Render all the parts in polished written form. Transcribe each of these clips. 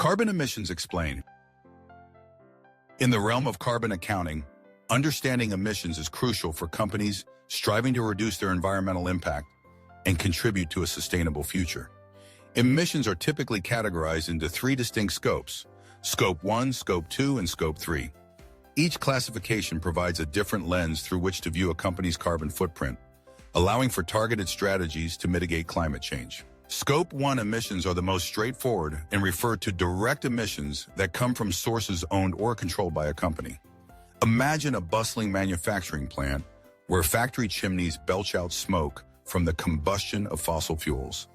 Carbon emissions explain. In the realm of carbon accounting, understanding emissions is crucial for companies striving to reduce their environmental impact and contribute to a sustainable future. Emissions are typically categorized into three distinct scopes: Scope 1, Scope 2, and Scope 3. Each classification provides a different lens through which to view a company's carbon footprint, allowing for targeted strategies to mitigate climate change. Scope 1 emissions are the most straightforward and refer to direct emissions that come from sources owned or controlled by a company. Imagine a bustling manufacturing plant where factory chimneys belch out smoke from the combustion of fossil fuels.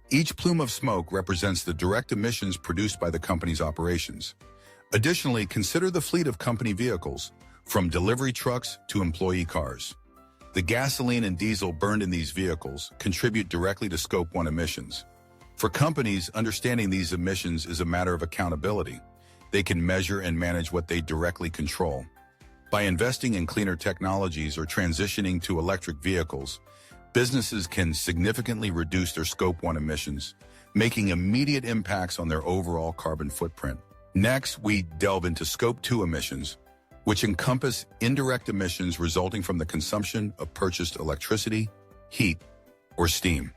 Each plume of smoke represents the direct emissions produced by the company's operations. Additionally, consider the fleet of company vehicles, from delivery trucks to employee cars. The gasoline and diesel burned in these vehicles contribute directly to Scope 1 emissions. For companies, understanding these emissions is a matter of accountability. They can measure and manage what they directly control. By investing in cleaner technologies or transitioning to electric vehicles, businesses can significantly reduce their Scope 1 emissions, making immediate impacts on their overall carbon footprint. Next, we delve into Scope 2 emissions, which encompass indirect emissions resulting from the consumption of purchased electricity, heat, or steam.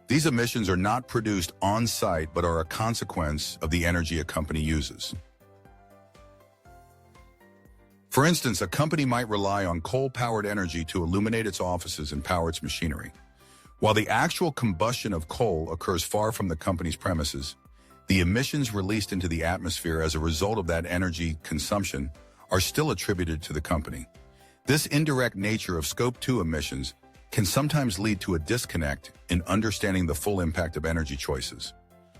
These emissions are not produced on-site but are a consequence of the energy a company uses. For instance, a company might rely on coal-powered energy to illuminate its offices and power its machinery. While the actual combustion of coal occurs far from the company's premises, the emissions released into the atmosphere as a result of that energy consumption are still attributed to the company. This indirect nature of Scope 2 emissions can sometimes lead to a disconnect in understanding the full impact of energy choices.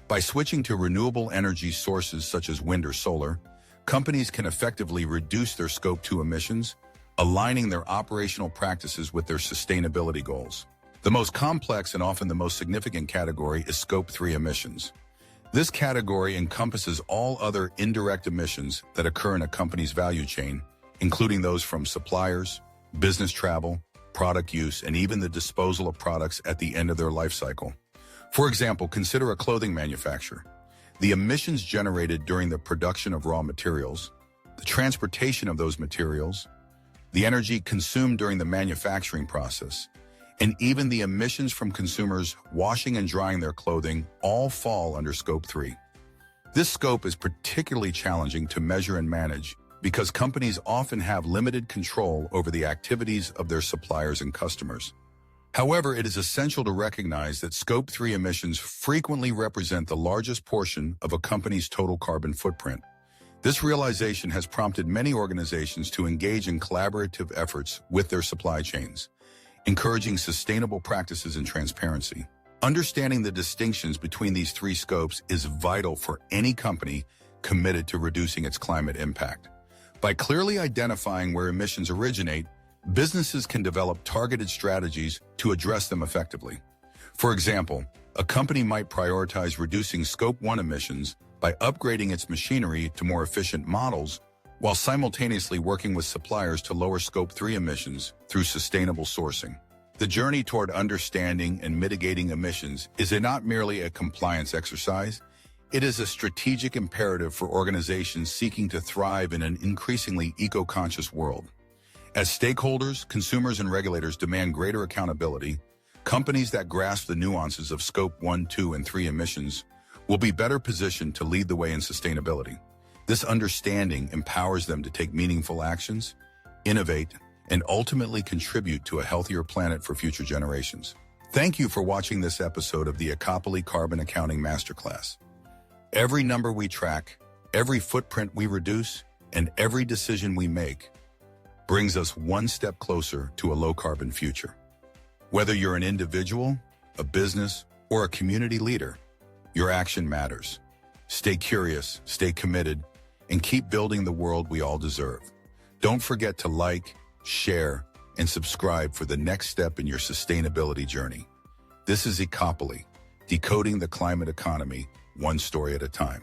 By switching to renewable energy sources such as wind or solar, companies can effectively reduce their Scope 2 emissions, aligning their operational practices with their sustainability goals. The most complex and often the most significant category is Scope 3 emissions. This category encompasses all other indirect emissions that occur in a company's value chain, including those from suppliers, business travel, product use, and even the disposal of products at the end of their life cycle. For example, consider a clothing manufacturer. The emissions generated during the production of raw materials, the transportation of those materials, the energy consumed during the manufacturing process, and even the emissions from consumers washing and drying their clothing all fall under Scope 3. This scope is particularly challenging to measure and manage because companies often have limited control over the activities of their suppliers and customers. However, it is essential to recognize that Scope 3 emissions frequently represent the largest portion of a company's total carbon footprint. This realization has prompted many organizations to engage in collaborative efforts with their supply chains, encouraging sustainable practices and transparency. Understanding the distinctions between these three scopes is vital for any company committed to reducing its climate impact. By clearly identifying where emissions originate, businesses can develop targeted strategies to address them effectively. For example, a company might prioritize reducing Scope 1 emissions by upgrading its machinery to more efficient models while simultaneously working with suppliers to lower Scope 3 emissions through sustainable sourcing. The journey toward understanding and mitigating emissions is not merely a compliance exercise, it is a strategic imperative for organizations seeking to thrive in an increasingly eco-conscious world. As stakeholders, consumers, and regulators demand greater accountability, companies that grasp the nuances of Scope 1, 2, and 3 emissions will be better positioned to lead the way in sustainability. This understanding empowers them to take meaningful actions, innovate, and ultimately contribute to a healthier planet for future generations. Thank you for watching this episode of the Acopoly Carbon Accounting Masterclass. Every number we track, every footprint we reduce, and every decision we make brings us one step closer to a low-carbon future. Whether you're an individual, a business, or a community leader, your action matters. Stay curious, stay committed, and keep building the world we all deserve. Don't forget to like, share, and subscribe for the next step in your sustainability journey. This is Acopoly, decoding the climate economy, one story at a time.